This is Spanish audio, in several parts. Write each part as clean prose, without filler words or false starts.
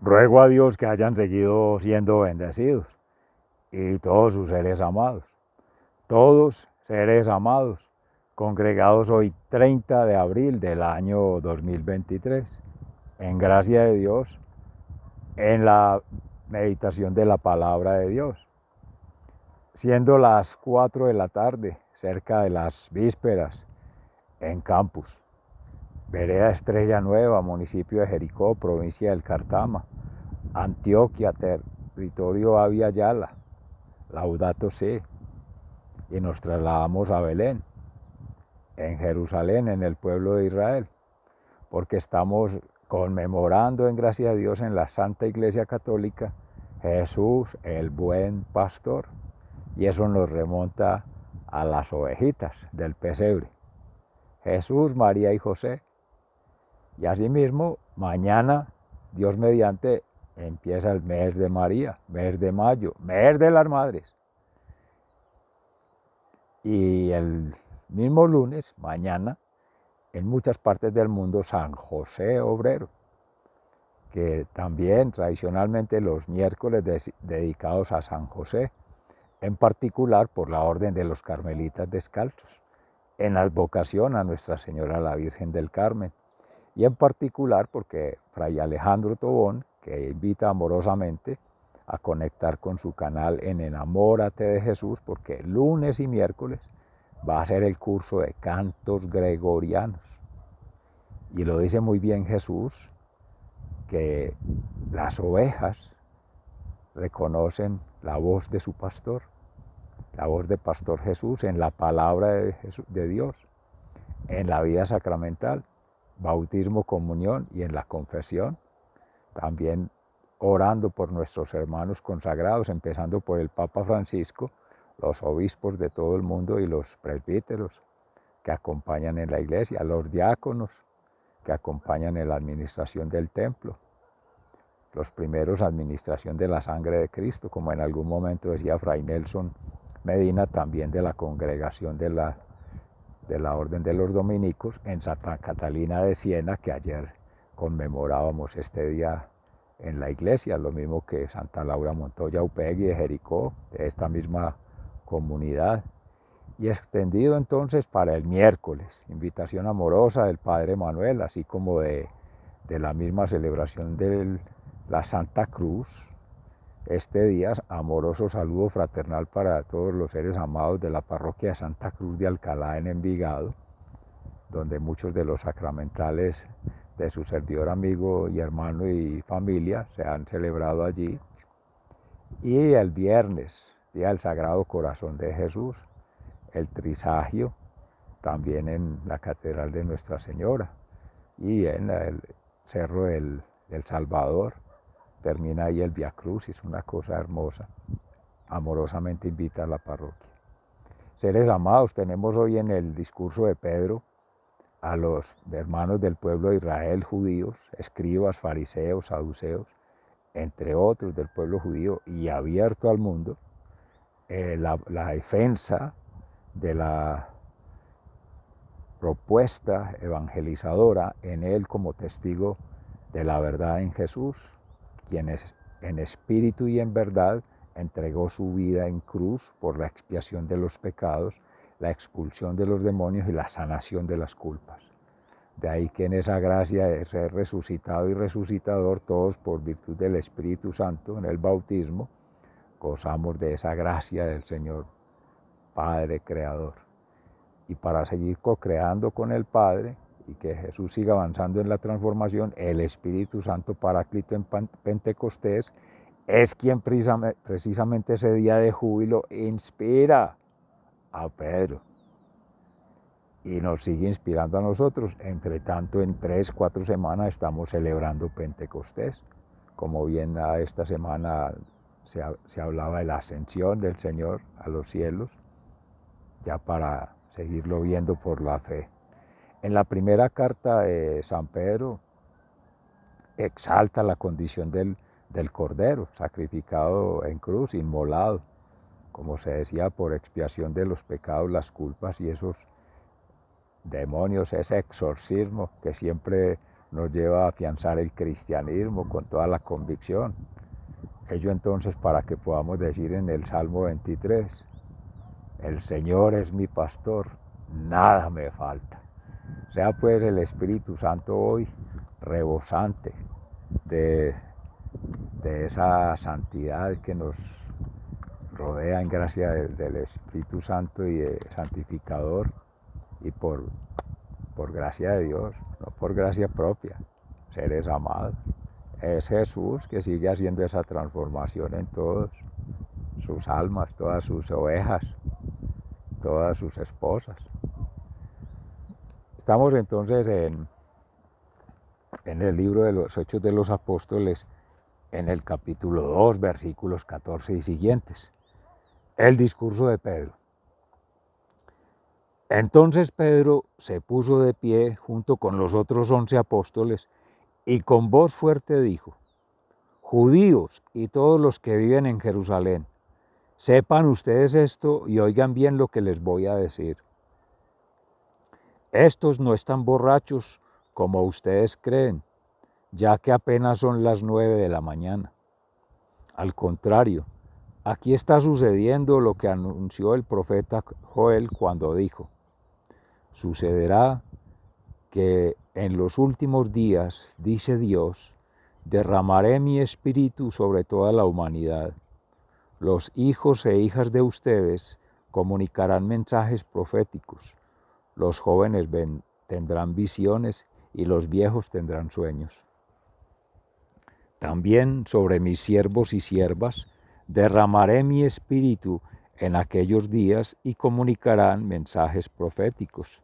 Ruego a Dios que hayan seguido siendo bendecidos y todos sus seres amados, todos seres amados, congregados hoy 30 de abril del año 2023, en gracia de Dios, en la meditación de la palabra de Dios. Siendo las 4 de la tarde, cerca de las vísperas, en Campus, Vereda Estrella Nueva, municipio de Jericó, provincia del Cartama, Antioquia, territorio Avia Yala, Laudato Si, y nos trasladamos a Belén, en Jerusalén, en el pueblo de Israel, porque estamos conmemorando en gracia de Dios en la Santa Iglesia Católica Jesús el buen pastor, y eso nos remonta a las ovejitas del pesebre, Jesús, María y José. Y asimismo, mañana, Dios mediante, empieza el mes de María, mes de mayo, mes de las madres. Y el mismo lunes, mañana, en muchas partes del mundo, San José Obrero, que también tradicionalmente los miércoles dedicados a San José, en particular por la Orden de los Carmelitas Descalzos, en advocación a Nuestra Señora la Virgen del Carmen, y en particular porque Fray Alejandro Tobón, que invita amorosamente a conectar con su canal en Enamórate de Jesús, porque lunes y miércoles va a ser el curso de cantos gregorianos. Y lo dice muy bien Jesús, que las ovejas reconocen la voz de su pastor, la voz de Pastor Jesús en la palabra de Dios, en la vida sacramental, bautismo, comunión y en la confesión, también orando por nuestros hermanos consagrados, empezando por el Papa Francisco, los obispos de todo el mundo y los presbíteros que acompañan en la iglesia, los diáconos que acompañan en la administración del templo, los primeros administración de la sangre de Cristo, como en algún momento decía Fray Nelson Medina, también de la congregación de la Orden de los Dominicos en Santa Catalina de Siena, que ayer conmemorábamos este día en la iglesia, lo mismo que Santa Laura Montoya Upegui de Jericó, de esta misma comunidad. Y extendido entonces para el miércoles, invitación amorosa del Padre Manuel, así como de la misma celebración de la Santa Cruz. Este día, amoroso saludo fraternal para todos los seres amados de la parroquia de Santa Cruz de Alcalá en Envigado, donde muchos de los sacramentales de su servidor, amigo y hermano y familia se han celebrado allí. Y el viernes, Día del Sagrado Corazón de Jesús, el trisagio, también en la Catedral de Nuestra Señora y en el Cerro del Salvador. Termina ahí el Via Crucis, una cosa hermosa. Amorosamente invita a la parroquia. Seres amados, tenemos hoy en el discurso de Pedro a los hermanos del pueblo de Israel, judíos, escribas, fariseos, saduceos, entre otros del pueblo judío y abierto al mundo, la defensa de la propuesta evangelizadora en él como testigo de la verdad en Jesús, quien es en espíritu y en verdad entregó su vida en cruz por la expiación de los pecados, la expulsión de los demonios y la sanación de las culpas. De ahí que en esa gracia de ser resucitado y resucitador, todos por virtud del Espíritu Santo en el bautismo, gozamos de esa gracia del Señor Padre Creador. Y para seguir co-creando con el Padre y que Jesús siga avanzando en la transformación, el Espíritu Santo Paráclito en Pentecostés es quien precisamente ese día de júbilo inspira a Pedro y nos sigue inspirando a nosotros. Entre tanto, en 3-4 semanas estamos celebrando Pentecostés. Como bien esta semana se hablaba de la ascensión del Señor a los cielos, ya para seguirlo viendo por la fe. En la primera carta de San Pedro exalta la condición del Cordero, sacrificado en cruz, inmolado, como se decía, por expiación de los pecados, las culpas y esos demonios, ese exorcismo que siempre nos lleva a afianzar el cristianismo con toda la convicción. Ello entonces para que podamos decir en el Salmo 23, el Señor es mi pastor, nada me falta. Sea pues el Espíritu Santo hoy rebosante de esa santidad que nos rodea en gracia del Espíritu Santo y de santificador, y por gracia de Dios, no por gracia propia, seres amados. Es Jesús que sigue haciendo esa transformación en todos sus almas, todas sus ovejas, todas sus esposas. Estamos entonces en el libro de los Hechos de los Apóstoles, en el capítulo 2, versículos 14 y siguientes. El discurso de Pedro. Entonces Pedro se puso de pie junto con los otros 11 apóstoles y con voz fuerte dijo: Judíos y todos los que viven en Jerusalén, sepan ustedes esto y oigan bien lo que les voy a decir. Estos no están borrachos como ustedes creen, ya que apenas son las 9 de la mañana. Al contrario, aquí está sucediendo lo que anunció el profeta Joel cuando dijo: sucederá que en los últimos días, dice Dios, derramaré mi espíritu sobre toda la humanidad. Los hijos e hijas de ustedes comunicarán mensajes proféticos. Los jóvenes tendrán visiones y los viejos tendrán sueños. También sobre mis siervos y siervas derramaré mi espíritu en aquellos días y comunicarán mensajes proféticos.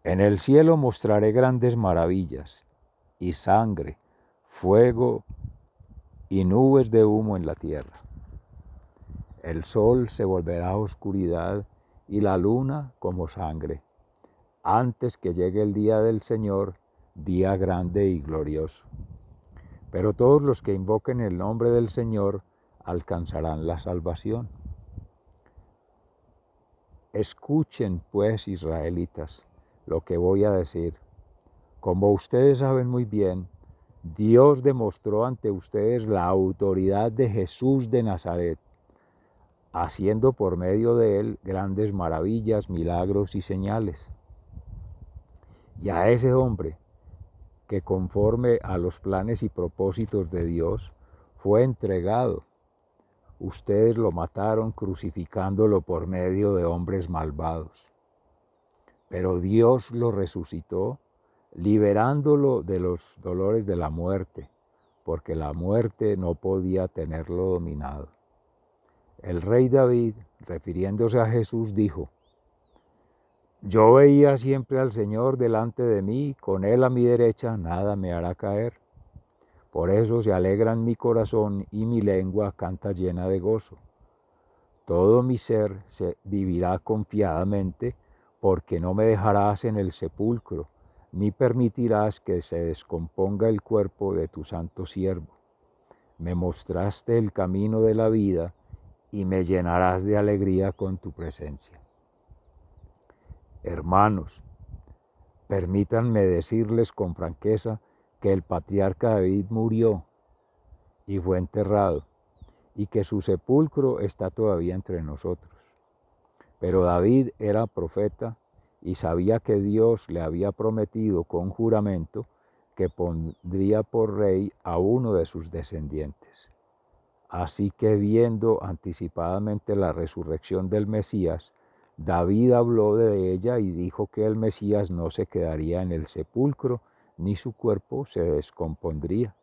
En el cielo mostraré grandes maravillas, y sangre, fuego y nubes de humo en la tierra. El sol se volverá oscuridad y la luna como sangre, antes que llegue el día del Señor, día grande y glorioso. Pero todos los que invoquen el nombre del Señor alcanzarán la salvación. Escuchen, pues, israelitas, lo que voy a decir. Como ustedes saben muy bien, Dios demostró ante ustedes la autoridad de Jesús de Nazaret, haciendo por medio de él grandes maravillas, milagros y señales. Y a ese hombre, que conforme a los planes y propósitos de Dios, fue entregado, ustedes lo mataron crucificándolo por medio de hombres malvados. Pero Dios lo resucitó, liberándolo de los dolores de la muerte, porque la muerte no podía tenerlo dominado. El rey David, refiriéndose a Jesús, dijo: Yo veía siempre al Señor delante de mí, con él a mi derecha nada me hará caer. Por eso se alegran mi corazón y mi lengua canta llena de gozo. Todo mi ser se vivirá confiadamente, porque no me dejarás en el sepulcro, ni permitirás que se descomponga el cuerpo de tu santo siervo. Me mostraste el camino de la vida, y me llenarás de alegría con tu presencia. Hermanos, permítanme decirles con franqueza que el patriarca David murió y fue enterrado, y que su sepulcro está todavía entre nosotros. Pero David era profeta y sabía que Dios le había prometido con juramento que pondría por rey a uno de sus descendientes. Así que, viendo anticipadamente la resurrección del Mesías, David habló de ella y dijo que el Mesías no se quedaría en el sepulcro, ni su cuerpo se descompondría.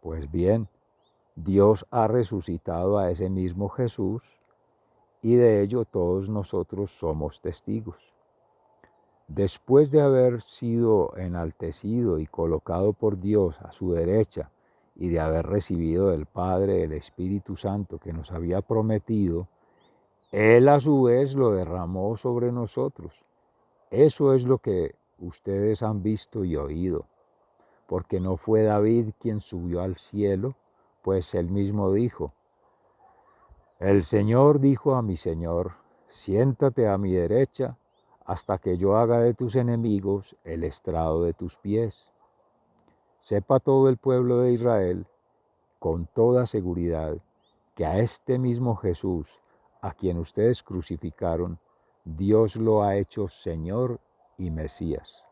Pues bien, Dios ha resucitado a ese mismo Jesús, y de ello todos nosotros somos testigos. Después de haber sido enaltecido y colocado por Dios a su derecha, y de haber recibido del Padre el Espíritu Santo que nos había prometido, Él a su vez lo derramó sobre nosotros. Eso es lo que ustedes han visto y oído, porque no fue David quien subió al cielo, pues él mismo dijo: El Señor dijo a mi Señor: siéntate a mi derecha, hasta que yo haga de tus enemigos el estrado de tus pies. Sepa todo el pueblo de Israel con toda seguridad que a este mismo Jesús, a quien ustedes crucificaron, Dios lo ha hecho Señor y Mesías.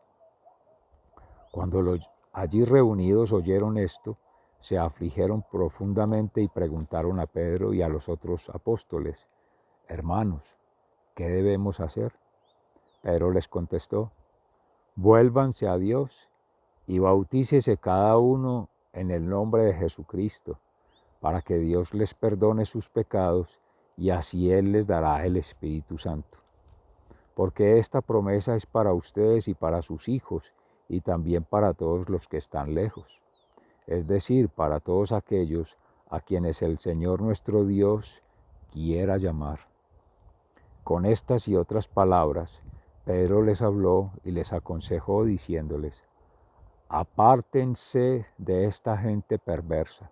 Cuando los allí reunidos oyeron esto, se afligieron profundamente y preguntaron a Pedro y a los otros apóstoles: Hermanos, ¿qué debemos hacer? Pedro les contestó: Vuélvanse a Dios y bautícese cada uno en el nombre de Jesucristo, para que Dios les perdone sus pecados y así Él les dará el Espíritu Santo. Porque esta promesa es para ustedes y para sus hijos y también para todos los que están lejos, es decir, para todos aquellos a quienes el Señor nuestro Dios quiera llamar. Con estas y otras palabras, Pedro les habló y les aconsejó diciéndoles: Apártense de esta gente perversa.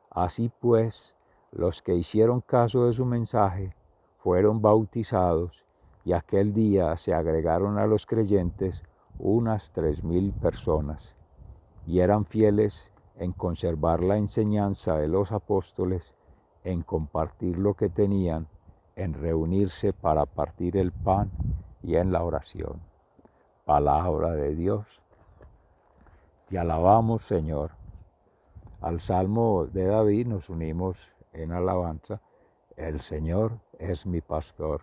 Así pues, los que hicieron caso de su mensaje fueron bautizados y aquel día se agregaron a los creyentes unas 3,000 personas y eran fieles en conservar la enseñanza de los apóstoles, en compartir lo que tenían, en reunirse para partir el pan y en la oración. Palabra de Dios. Te alabamos, Señor. Al Salmo de David nos unimos en alabanza: El Señor es mi pastor.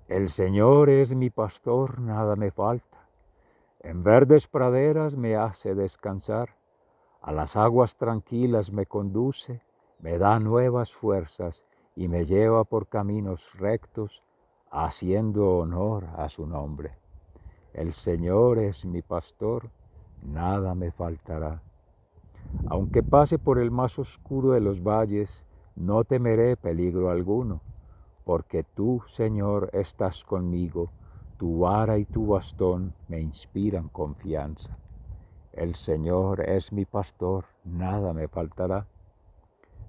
El Señor es mi pastor, nada me falta. En verdes praderas me hace descansar, a las aguas tranquilas me conduce, me da nuevas fuerzas y me lleva por caminos rectos, haciendo honor a su nombre. El Señor es mi pastor, nada me faltará. Aunque pase por el más oscuro de los valles, no temeré peligro alguno, porque tú, Señor, estás conmigo, tu vara y tu bastón me inspiran confianza. El Señor es mi pastor, nada me faltará.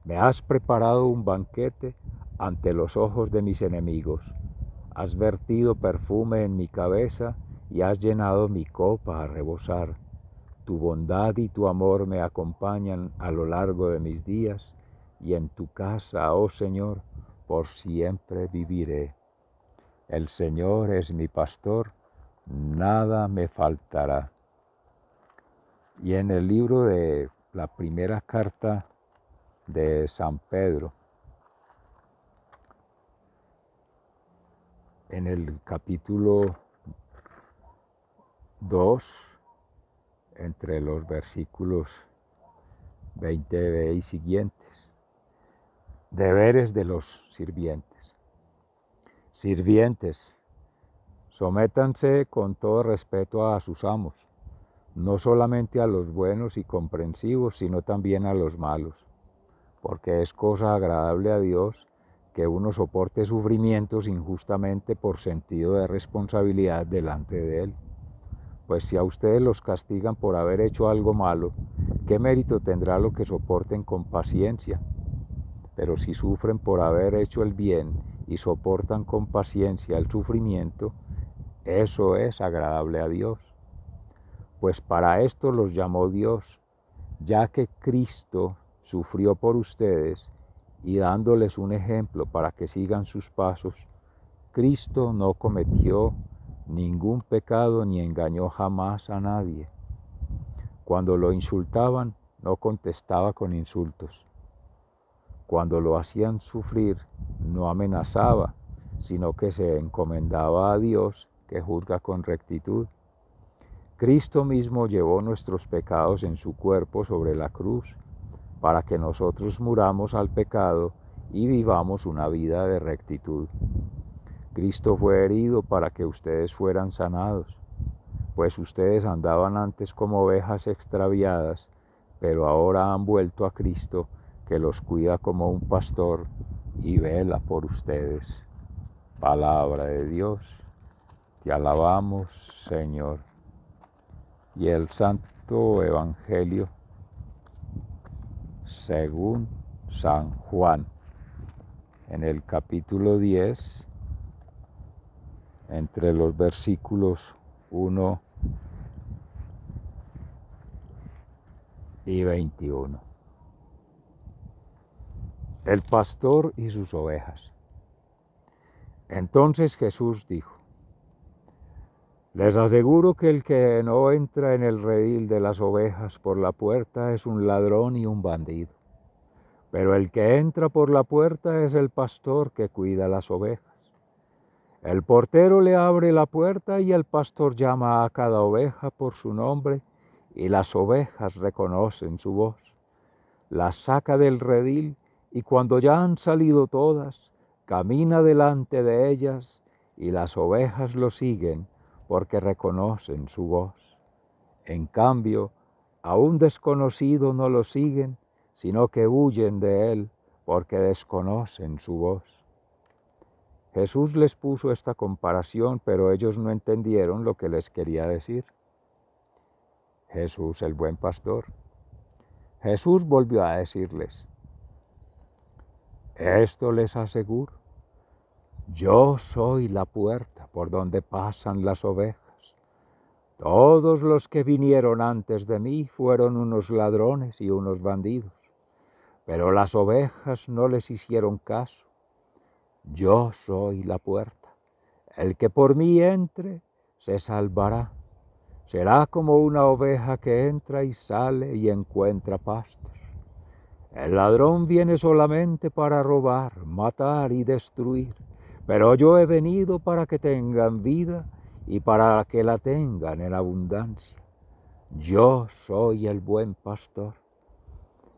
Me has preparado un banquete ante los ojos de mis enemigos. Has vertido perfume en mi cabeza y has llenado mi copa a rebosar. Tu bondad y tu amor me acompañan a lo largo de mis días, y en tu casa, oh Señor, por siempre viviré. El Señor es mi pastor, nada me faltará. Y en el libro de la primera carta de San Pedro, en el capítulo 2, entre los versículos 20b y siguientes: deberes de los sirvientes. Sirvientes, sométanse con todo respeto a sus amos, no solamente a los buenos y comprensivos, sino también a los malos, porque es cosa agradable a Dios que uno soporte sufrimientos injustamente por sentido de responsabilidad delante de Él. Pues si a ustedes los castigan por haber hecho algo malo, ¿qué mérito tendrá lo que soporten con paciencia? Pero si sufren por haber hecho el bien y soportan con paciencia el sufrimiento, eso es agradable a Dios. Pues para esto los llamó Dios, ya que Cristo sufrió por ustedes y dándoles un ejemplo para que sigan sus pasos, Cristo no cometió ningún pecado ni engañó jamás a nadie. Cuando lo insultaban, no contestaba con insultos. Cuando lo hacían sufrir, no amenazaba, sino que se encomendaba a Dios, que juzga con rectitud. Cristo mismo llevó nuestros pecados en su cuerpo sobre la cruz, para que nosotros muramos al pecado y vivamos una vida de rectitud. Cristo fue herido para que ustedes fueran sanados, pues ustedes andaban antes como ovejas extraviadas, pero ahora han vuelto a Cristo, que los cuida como un pastor y vela por ustedes. Palabra de Dios, te alabamos, Señor. Y el Santo Evangelio según San Juan, en el capítulo 10, entre los versículos 1 y 21. El pastor y sus ovejas. Entonces Jesús dijo: les aseguro que el que no entra en el redil de las ovejas por la puerta es un ladrón y un bandido. Pero el que entra por la puerta es el pastor que cuida las ovejas. El portero le abre la puerta y el pastor llama a cada oveja por su nombre y las ovejas reconocen su voz. Las saca del redil y cuando ya han salido todas, camina delante de ellas y las ovejas lo siguen porque reconocen su voz. En cambio, a un desconocido no lo siguen, sino que huyen de él porque desconocen su voz. Jesús les puso esta comparación, pero ellos no entendieron lo que les quería decir. Jesús, el buen pastor. Jesús volvió a decirles: esto les aseguro, yo soy la puerta por donde pasan las ovejas. Todos los que vinieron antes de mí fueron unos ladrones y unos bandidos, pero las ovejas no les hicieron caso. Yo soy la puerta. El que por mí entre se salvará. Será como una oveja que entra y sale y encuentra pastos. El ladrón viene solamente para robar, matar y destruir, pero yo he venido para que tengan vida y para que la tengan en abundancia. Yo soy el buen pastor.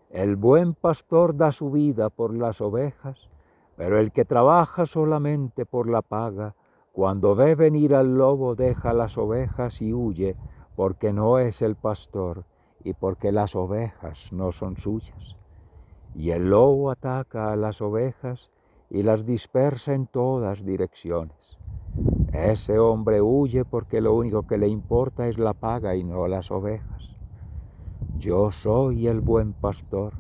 El buen pastor da su vida por las ovejas, pero el que trabaja solamente por la paga, cuando ve venir al lobo deja las ovejas y huye, porque no es el pastor y porque las ovejas no son suyas. Y el lobo ataca a las ovejas y las dispersa en todas direcciones. Ese hombre huye porque lo único que le importa es la paga y no las ovejas. Yo soy el buen pastor.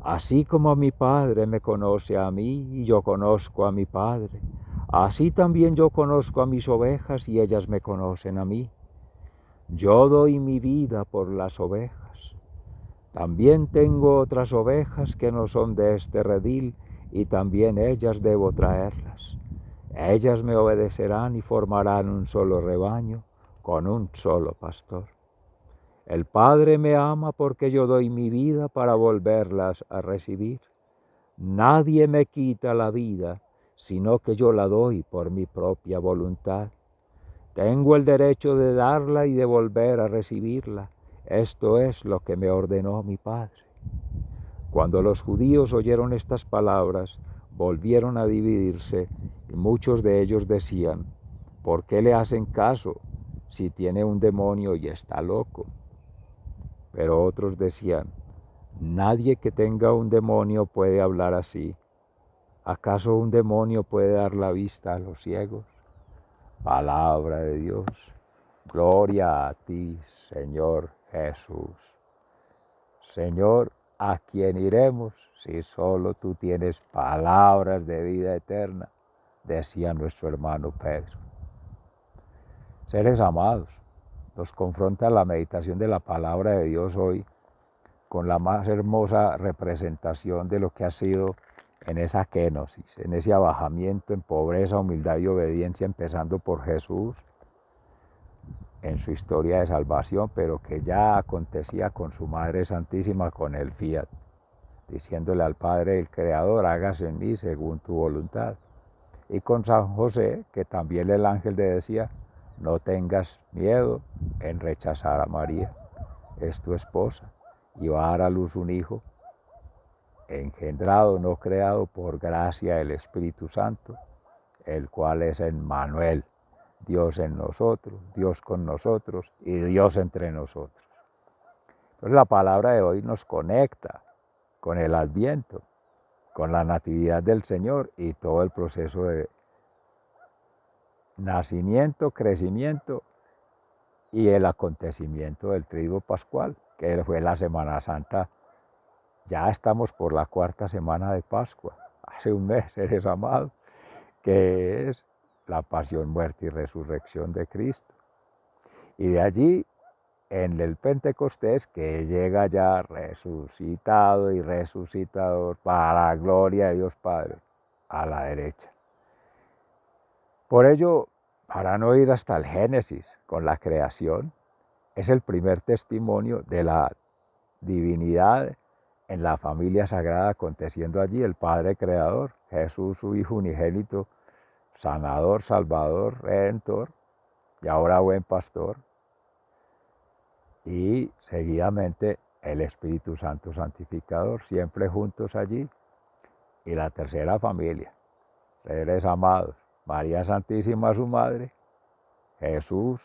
Así como mi Padre me conoce a mí y yo conozco a mi Padre, así también yo conozco a mis ovejas y ellas me conocen a mí. Yo doy mi vida por las ovejas. También tengo otras ovejas que no son de este redil y también ellas debo traerlas. Ellas me obedecerán y formarán un solo rebaño con un solo pastor. El Padre me ama porque yo doy mi vida para volverlas a recibir. Nadie me quita la vida, sino que yo la doy por mi propia voluntad. Tengo el derecho de darla y de volver a recibirla. Esto es lo que me ordenó mi Padre. Cuando los judíos oyeron estas palabras, volvieron a dividirse y muchos de ellos decían: ¿por qué le hacen caso si tiene un demonio y está loco? Pero otros decían: nadie que tenga un demonio puede hablar así. ¿Acaso un demonio puede dar la vista a los ciegos? Palabra de Dios. Gloria a ti, Señor Jesús. Señor, ¿a quién iremos si solo tú tienes palabras de vida eterna? Decía nuestro hermano Pedro. Seres amados, nos confronta la meditación de la palabra de Dios hoy con la más hermosa representación de lo que ha sido en esa kenosis, en ese abajamiento en pobreza, humildad y obediencia, empezando por Jesús en su historia de salvación, pero que ya acontecía con su Madre Santísima, con el fiat, diciéndole al Padre, el Creador: hágase en mí según tu voluntad. Y con San José, que también el ángel le decía: no tengas miedo en rechazar a María, es tu esposa, y va a dar a luz un hijo, engendrado, no creado, por gracia del Espíritu Santo, el cual es Emmanuel, Dios en nosotros, Dios con nosotros y Dios entre nosotros. Entonces la palabra de hoy nos conecta con el Adviento, con la Natividad del Señor y todo el proceso de nacimiento, crecimiento y el acontecimiento del triduo pascual, que fue la Semana Santa. Ya estamos por la cuarta semana de Pascua, hace un mes, seres amados, que es la pasión, muerte y resurrección de Cristo. Y de allí, en el Pentecostés, que llega ya resucitado y resucitador para la gloria de Dios Padre, a la derecha. Por ello, para no ir hasta el Génesis con la creación, es el primer testimonio de la divinidad en la familia sagrada aconteciendo allí, el Padre Creador, Jesús su Hijo unigénito, sanador, salvador, redentor y ahora buen pastor, y seguidamente el Espíritu Santo santificador, siempre juntos allí, y la tercera familia, seres amados, María Santísima su Madre, Jesús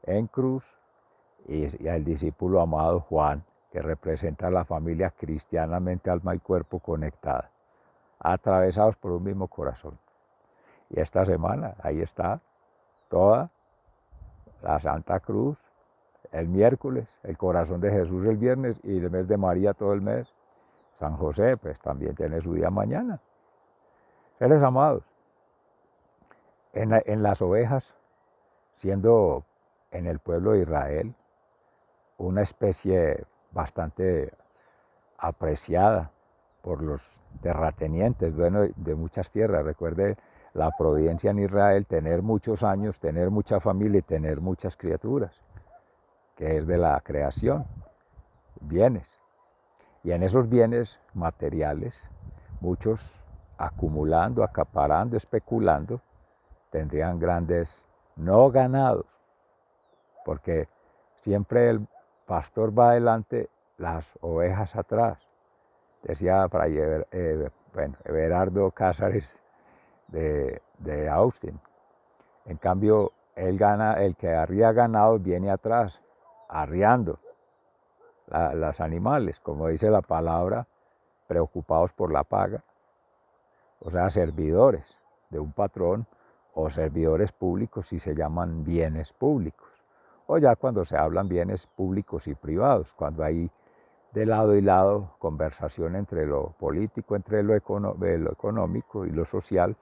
en cruz y el discípulo amado Juan, que representa a la familia cristianamente alma y cuerpo conectada, atravesados por un mismo corazón. Y esta semana, ahí está, toda la Santa Cruz, el miércoles, el corazón de Jesús el viernes y el mes de María todo el mes. San José, pues también tiene su día mañana. Seres amados, en las ovejas, siendo en el pueblo de Israel una especie bastante apreciada por los terratenientes, dueños de muchas tierras. Recuerde la providencia en Israel, tener muchos años, tener mucha familia y tener muchas criaturas, que es de la creación, bienes. Y en esos bienes materiales, muchos acumulando, acaparando, especulando, tendrían grandes no ganados, porque siempre el pastor va adelante, las ovejas atrás. Decía Fray Everardo Cázares de Austin. En cambio, el que arría ganado viene atrás, arriando los animales, como dice la palabra, preocupados por la paga, o sea, servidores de un patrón o servidores públicos si se llaman bienes públicos, o ya cuando se hablan bienes públicos y privados, cuando hay de lado y lado conversación entre lo político, entre lo económico y lo social,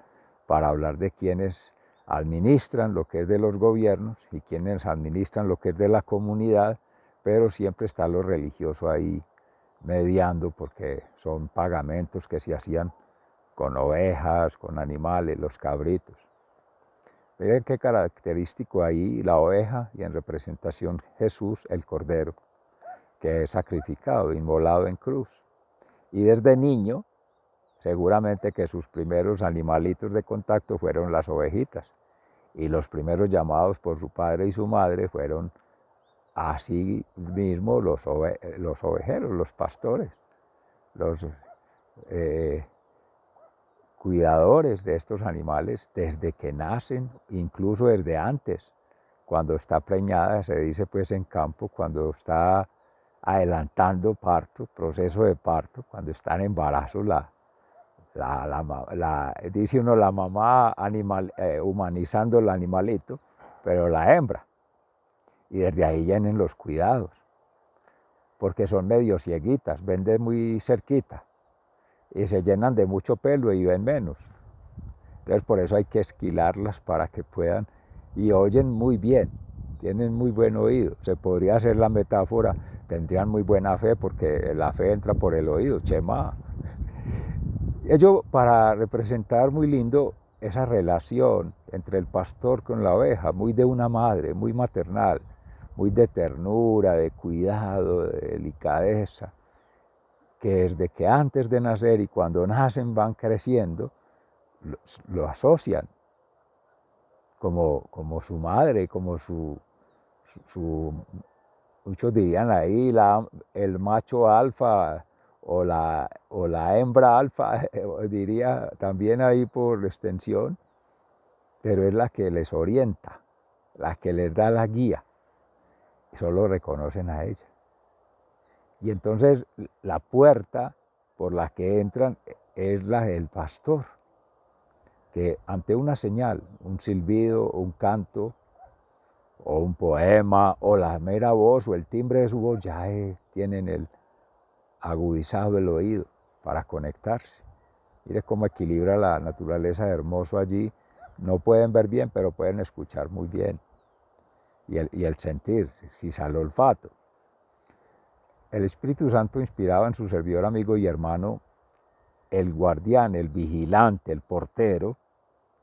para hablar de quienes administran lo que es de los gobiernos y quienes administran lo que es de la comunidad, pero siempre está lo religioso ahí mediando, porque son pagamentos que se hacían con ovejas, con animales, los cabritos. Miren qué característico ahí la oveja y en representación Jesús, el Cordero, que es sacrificado, inmolado en cruz. Y desde niño, seguramente que sus primeros animalitos de contacto fueron las ovejitas. Y los primeros llamados por su padre y su madre fueron así mismo los ovejeros, los pastores, los cuidadores de estos animales desde que nacen, incluso desde antes. Cuando está preñada, se dice pues en campo, cuando está adelantando parto, proceso de parto, cuando está en embarazo, dice uno la mamá humanizando el animalito, pero la hembra. Y desde ahí vienen los cuidados, porque son medio cieguitas, ven de muy cerquita y se llenan de mucho pelo y ven menos. Entonces por eso hay que esquilarlas para que puedan, y oyen muy bien, tienen muy buen oído. Se podría hacer la metáfora, tendrían muy buena fe porque la fe entra por el oído, chema. Ello para representar muy lindo esa relación entre el pastor con la oveja, muy de una madre, muy maternal, muy de ternura, de cuidado, de delicadeza, que desde que antes de nacer y cuando nacen van creciendo, lo asocian como su madre, como muchos dirían ahí, el macho alfa o la hembra alfa, diría también ahí por extensión, pero es la que les orienta, la que les da la guía, y solo reconocen a ella. Y entonces la puerta por la que entran es la del pastor, que ante una señal, un silbido, un canto, o un poema, o la mera voz, o el timbre de su voz, ya tienen agudizado el oído para conectarse. Mire cómo equilibra la naturaleza de hermoso allí, No pueden ver bien, pero pueden escuchar muy bien. Y el sentir, quizá el olfato. El Espíritu Santo inspiraba en su servidor, amigo y hermano, el guardián, el vigilante, el portero,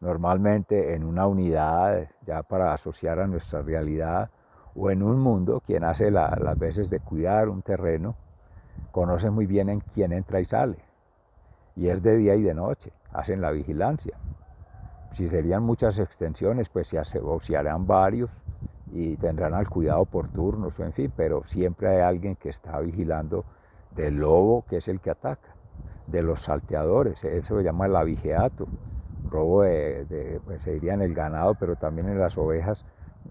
normalmente en una unidad ya para asociar a nuestra realidad, o en un mundo, quien hace las veces de cuidar un terreno, conoce muy bien en quién entra y sale. Y es de día y de noche, hacen la vigilancia. Si serían muchas extensiones, pues se asociarán varios y tendrán al cuidado por turnos, o en fin, pero siempre hay alguien que está vigilando del lobo, que es el que ataca, de los salteadores, eso se llama el abigeato, robo pues se diría en el ganado, pero también en las ovejas,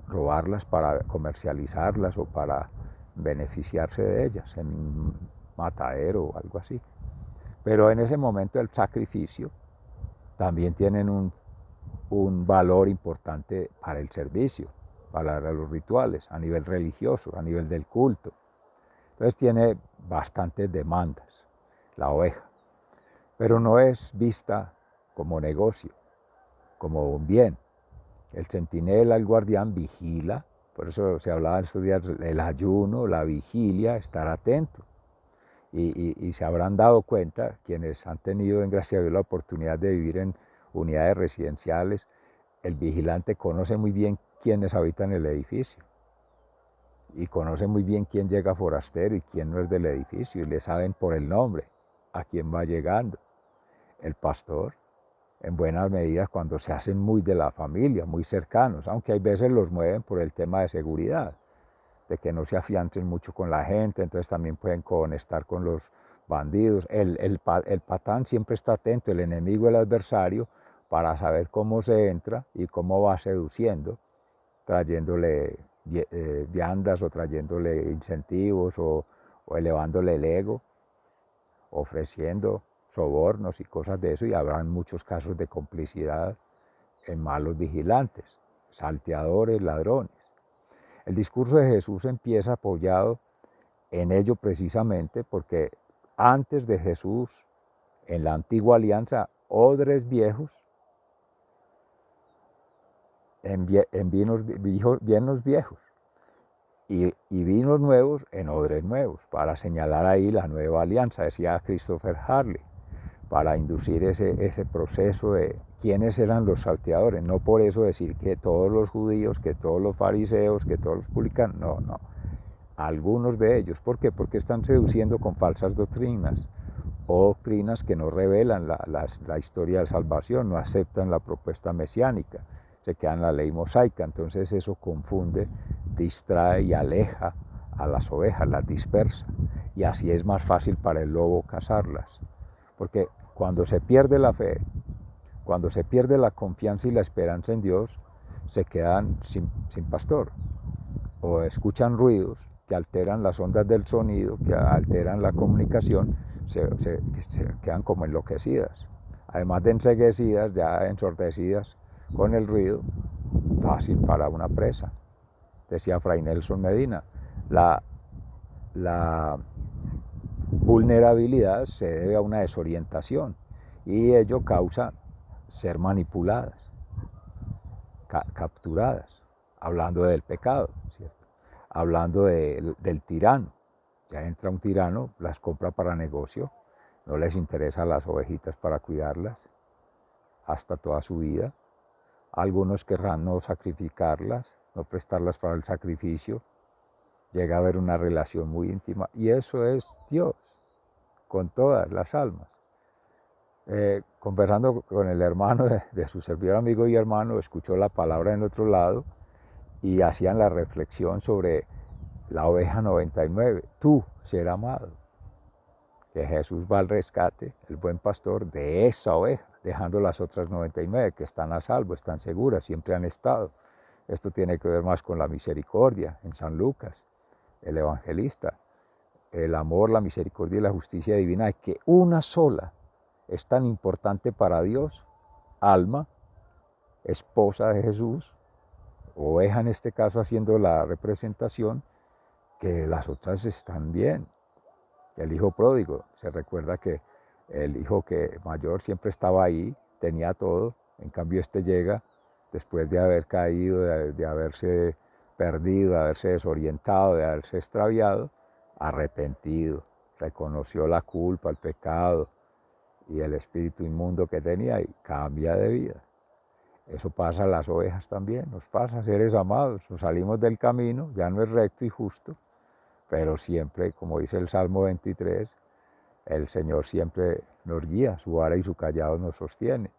robarlas para comercializarlas o para beneficiarse de ellas en un matadero o algo así. Pero en ese momento el sacrificio también tienen un valor importante para el servicio, para los rituales, a nivel religioso, a nivel del culto. Entonces tiene bastantes demandas la oveja, pero no es vista como negocio, como un bien. El centinela, el guardián, vigila, por eso se hablaba en estos días el ayuno, la vigilia, estar atento. Y se habrán dado cuenta, quienes han tenido en gracia de Dios la oportunidad de vivir en unidades residenciales, el vigilante conoce muy bien quiénes habitan el edificio y conoce muy bien quién llega forastero y quién no es del edificio, y le saben por el nombre a quién va llegando. El pastor, en buenas medidas, cuando se hacen muy de la familia, muy cercanos, aunque hay veces los mueven por el tema de seguridad, de que no se afiancen mucho con la gente, entonces también pueden conectar con los bandidos. El patán siempre está atento, el enemigo, el adversario, para saber cómo se entra y cómo va seduciendo, trayéndole viandas o trayéndole incentivos o elevándole el ego, ofreciendo sobornos y cosas de eso, y habrán muchos casos de complicidad en malos vigilantes, salteadores, ladrones. El discurso de Jesús empieza apoyado en ello precisamente porque antes de Jesús, en la antigua alianza, odres viejos en vinos viejos y vinos nuevos en odres nuevos, para señalar ahí la nueva alianza, decía Christopher Harley, para inducir ese proceso de quiénes eran los salteadores. No por eso decir que todos los judíos, que todos los fariseos, que todos los publicanos, no, no. Algunos de ellos. ¿Por qué? Porque están seduciendo con falsas doctrinas, o doctrinas que no revelan la historia de salvación, no aceptan la propuesta mesiánica, se quedan en la ley mosaica. Entonces eso confunde, distrae y aleja a las ovejas, las dispersa, y así es más fácil para el lobo cazarlas. Porque cuando se pierde la fe, cuando se pierde la confianza y la esperanza en Dios, se quedan sin pastor, o escuchan ruidos que alteran las ondas del sonido, que alteran la comunicación, se quedan como enloquecidas. Además de enceguecidas, ya ensordecidas con el ruido, fácil para una presa. Decía Fray Nelson Medina, la vulnerabilidad se debe a una desorientación y ello causa ser manipuladas, capturadas, hablando del pecado, ¿cierto? Hablando del tirano. Ya entra un tirano, las compra para negocio, no les interesa las ovejitas para cuidarlas hasta toda su vida. Algunos querrán no sacrificarlas, no prestarlas para el sacrificio. Llega a haber una relación muy íntima, y eso es Dios con todas las almas. Conversando con el hermano de su servidor, amigo y hermano, escuchó la palabra en otro lado y hacían la reflexión sobre la oveja 99, tú ser amado, que Jesús va al rescate, el buen pastor, de esa oveja, dejando las otras 99 que están a salvo, están seguras, siempre han estado. Esto tiene que ver más con la misericordia en San Lucas, el evangelista. El amor, la misericordia y la justicia divina, de que una sola es tan importante para Dios, alma, esposa de Jesús, oveja en este caso haciendo la representación, que las otras están bien. El hijo pródigo, se recuerda que el hijo que mayor siempre estaba ahí, tenía todo, en cambio este llega después de haber caído, de haberse perdido, de haberse desorientado, de haberse extraviado, arrepentido, reconoció la culpa, el pecado y el espíritu inmundo que tenía y cambia de vida. Eso pasa a las ovejas también, nos pasa, seres amados, nos salimos del camino, ya no es recto y justo, pero siempre, como dice el Salmo 23, el Señor siempre nos guía, su vara y su callado nos sostiene.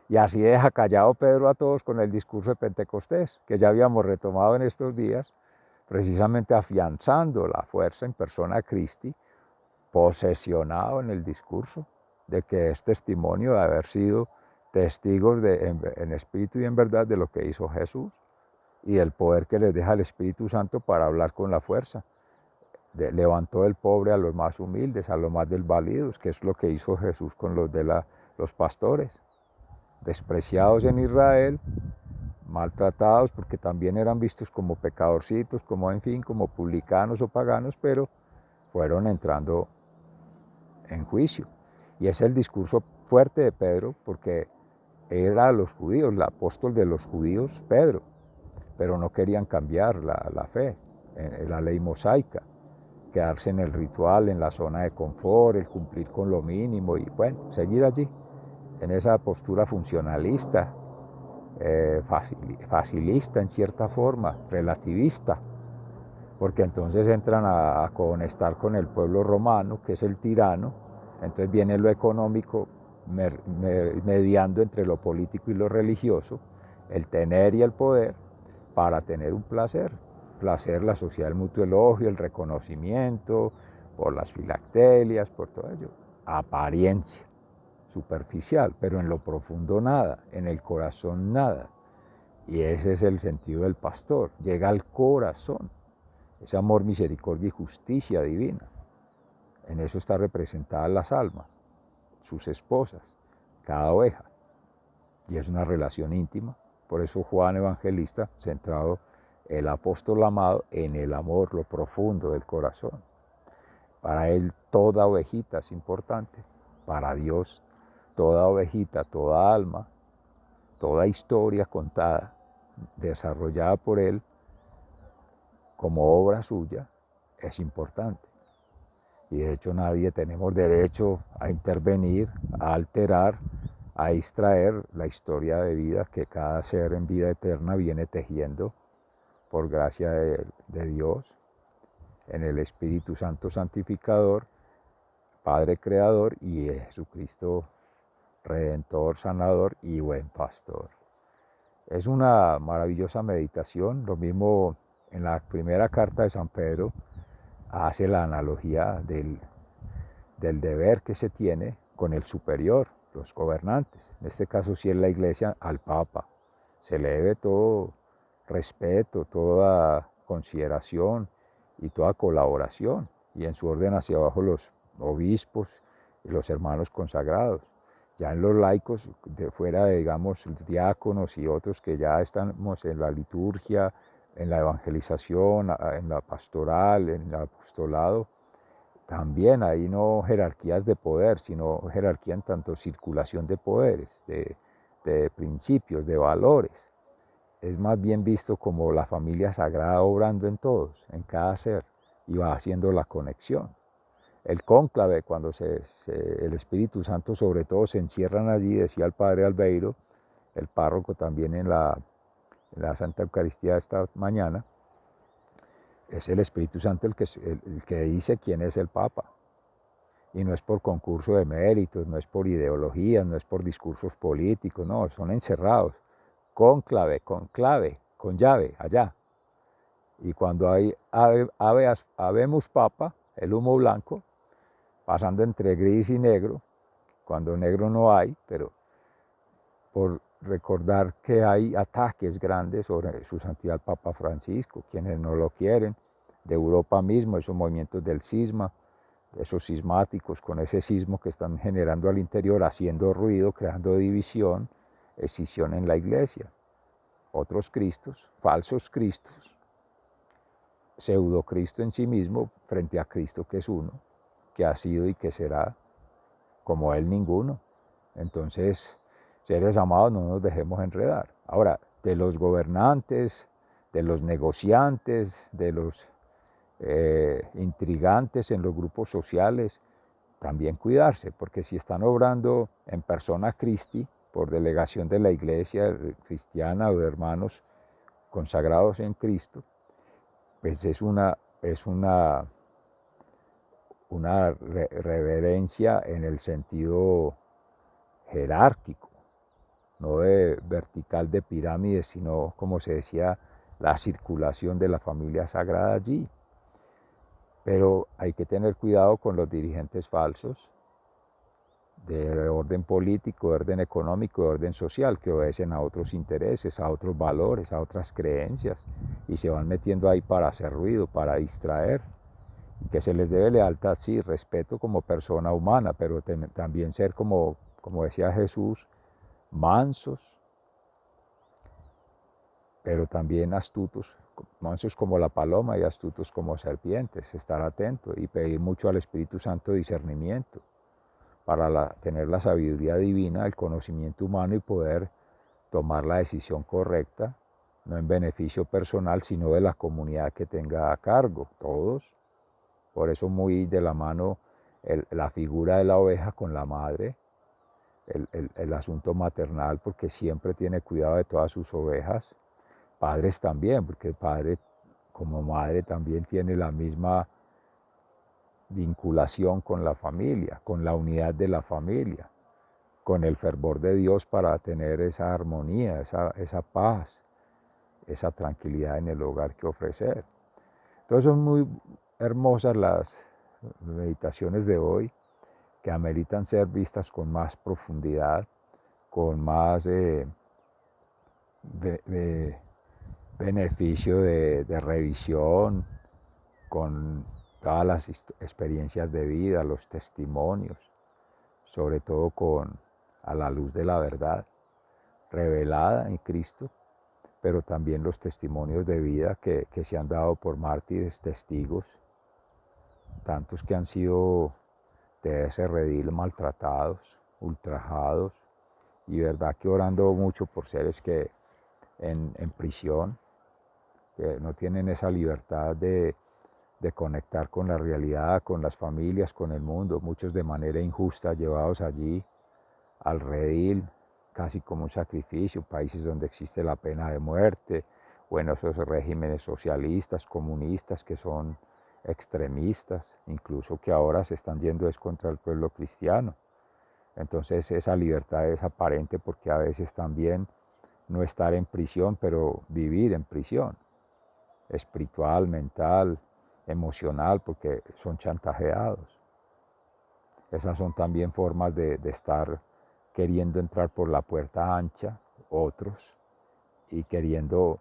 Y así deja callado Pedro a todos con el discurso de Pentecostés, que ya habíamos retomado en estos días, precisamente afianzando la fuerza en persona de Cristi, posesionado en el discurso, de que es testimonio de haber sido testigos en espíritu y en verdad de lo que hizo Jesús y del poder que les deja el Espíritu Santo para hablar con la fuerza. Levantó del pobre a los más humildes, a los más desvalidos, que es lo que hizo Jesús con los pastores, despreciados en Israel, maltratados porque también eran vistos como pecadorcitos, como en fin, como publicanos o paganos, pero fueron entrando en juicio. Y es el discurso fuerte de Pedro porque era los judíos, el apóstol de los judíos, Pedro, pero no querían cambiar la fe, la ley mosaica, quedarse en el ritual, en la zona de confort, el cumplir con lo mínimo y bueno, seguir allí, en esa postura funcionalista, facilista en cierta forma, relativista, porque entonces entran a conectar con el pueblo romano, que es el tirano, entonces viene lo económico mediando entre lo político y lo religioso, el tener y el poder, para tener un placer, la sociedad del mutuo elogio, el reconocimiento, por las filactelias, por todo ello, apariencia, superficial, pero en lo profundo nada, en el corazón nada. Y ese es el sentido del pastor, llega al corazón, ese amor, misericordia y justicia divina. En eso está representadas las almas, sus esposas, cada oveja. Y es una relación íntima. Por eso Juan Evangelista, centrado el apóstol amado en el amor, lo profundo del corazón. Para él toda ovejita es importante. Para Dios toda ovejita, toda alma, toda historia contada, desarrollada por él como obra suya, es importante. Y de hecho nadie tenemos derecho a intervenir, a alterar, a distraer la historia de vida que cada ser en vida eterna viene tejiendo por gracia de Dios, en el Espíritu Santo Santificador, Padre Creador y Jesucristo Redentor, Sanador y Buen Pastor. Es una maravillosa meditación, lo mismo en la primera carta de San Pedro, hace la analogía del deber que se tiene con el superior, los gobernantes. En este caso sí es la Iglesia, al Papa. Se le debe todo respeto, toda consideración y toda colaboración. Y en su orden hacia abajo los obispos y los hermanos consagrados. Ya en los laicos, de fuera de, digamos, diáconos y otros que ya estamos en la liturgia, en la evangelización, en la pastoral, en el apostolado, también hay no jerarquías de poder, sino jerarquía en tanto circulación de poderes, de principios, de valores. Es más bien visto como la familia sagrada obrando en todos, en cada ser, y va haciendo la conexión. El cónclave, cuando el Espíritu Santo sobre todo se encierran allí, decía el padre Albeiro, el párroco también en la Santa Eucaristía esta mañana, es el Espíritu Santo el que dice quién es el Papa. Y no es por concurso de méritos, no es por ideologías, no es por discursos políticos, no, son encerrados, cónclave, con clave, con llave, allá. Y cuando hay habemos Papa, el humo blanco, pasando entre gris y negro, cuando negro no hay, pero por recordar que hay ataques grandes sobre su santidad el Papa Francisco, quienes no lo quieren, de Europa mismo, esos movimientos del cisma, esos sismáticos con ese sismo que están generando al interior, haciendo ruido, creando división, escisión en la iglesia. Otros cristos, falsos cristos, pseudocristo en sí mismo frente a Cristo que es uno, que ha sido y que será como él ninguno. Entonces Seres amados, no nos dejemos enredar. Ahora, de los gobernantes, de los negociantes, de los intrigantes en los grupos sociales, también cuidarse, porque si están obrando en persona Christi, por delegación de la iglesia cristiana o de hermanos consagrados en Cristo, pues es una reverencia en el sentido jerárquico, no de vertical de pirámide, sino, como se decía, la circulación de la familia sagrada allí. Pero hay que tener cuidado con los dirigentes falsos de orden político, de orden económico, de orden social, que obedecen a otros intereses, a otros valores, a otras creencias, y se van metiendo ahí para hacer ruido, para distraer. Que se les debe lealtad, sí, respeto como persona humana, pero también ser como decía Jesús, mansos, pero también astutos, mansos como la paloma y astutos como serpientes, estar atento y pedir mucho al Espíritu Santo discernimiento para tener la sabiduría divina, el conocimiento humano y poder tomar la decisión correcta, no en beneficio personal, sino de la comunidad que tenga a cargo, todos. Por eso muy de la mano la figura de la oveja con la madre, el asunto maternal, porque siempre tiene cuidado de todas sus ovejas. Padres también, porque el padre como madre también tiene la misma vinculación con la familia, con la unidad de la familia, con el fervor de Dios para tener esa armonía, esa paz, esa tranquilidad en el hogar que ofrecer. Entonces son muy hermosas las meditaciones de hoy, que ameritan ser vistas con más profundidad, con más beneficio de revisión, con todas las experiencias de vida, los testimonios, sobre todo a la luz de la verdad revelada en Cristo, pero también los testimonios de vida que se han dado por mártires, testigos, tantos que han sido de ese redil maltratados, ultrajados, y verdad que orando mucho por seres que en prisión, que no tienen esa libertad de conectar con la realidad, con las familias, con el mundo, muchos de manera injusta llevados allí al redil, casi como un sacrificio, países donde existe la pena de muerte, o en esos regímenes socialistas, comunistas, que son extremistas, incluso que ahora se están yendo es contra el pueblo cristiano. Entonces esa libertad es aparente porque a veces también no estar en prisión, pero vivir en prisión, espiritual, mental, emocional, porque son chantajeados. Esas son también formas de estar queriendo entrar por la puerta ancha, otros, y queriendo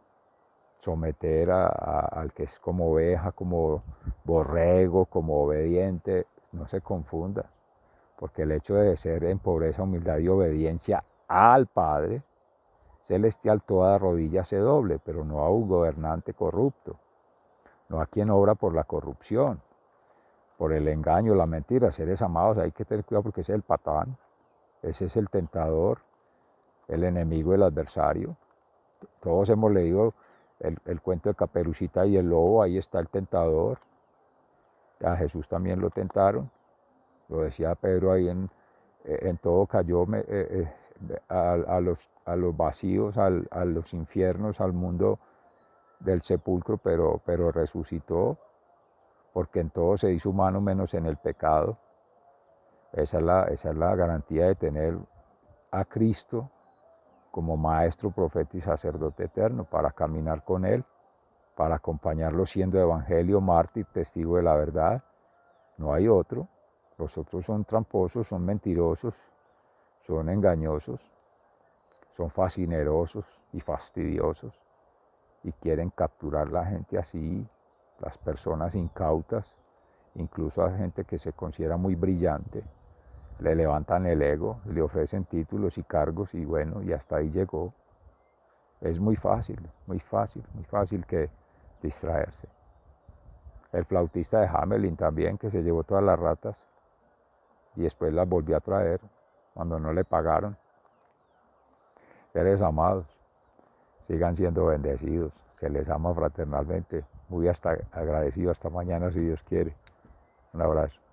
someter al que es como oveja, como borrego, como obediente, no se confunda, porque el hecho de ser en pobreza, humildad y obediencia al Padre Celestial, toda rodilla se doble, pero no a un gobernante corrupto, no a quien obra por la corrupción, por el engaño, la mentira. Seres amados, hay que tener cuidado porque ese es el patán, ese es el tentador, el enemigo, el adversario. Todos hemos leído el cuento de Caperucita y el lobo, ahí está el tentador. A Jesús también lo tentaron, lo decía Pedro ahí en todo cayó a los vacíos, a los infiernos, al mundo del sepulcro, pero resucitó, porque en todo se hizo humano menos en el pecado. Esa es la garantía de tener a Cristo como maestro, profeta y sacerdote eterno, para caminar con Él, para acompañarlo siendo evangelio, mártir, testigo de la verdad. No hay otro. Los otros son tramposos, son mentirosos, son engañosos, son fascinerosos y fastidiosos, y quieren capturar a la gente así, las personas incautas, incluso a gente que se considera muy brillante. Le levantan el ego, le ofrecen títulos y cargos, y bueno, y hasta ahí llegó. Es muy fácil, muy fácil, muy fácil que distraerse. El flautista de Hamelin también, que se llevó todas las ratas y después las volvió a traer cuando no le pagaron. seres amados, sigan siendo bendecidos, se les ama fraternalmente, muy hasta agradecido hasta mañana si Dios quiere. Un abrazo.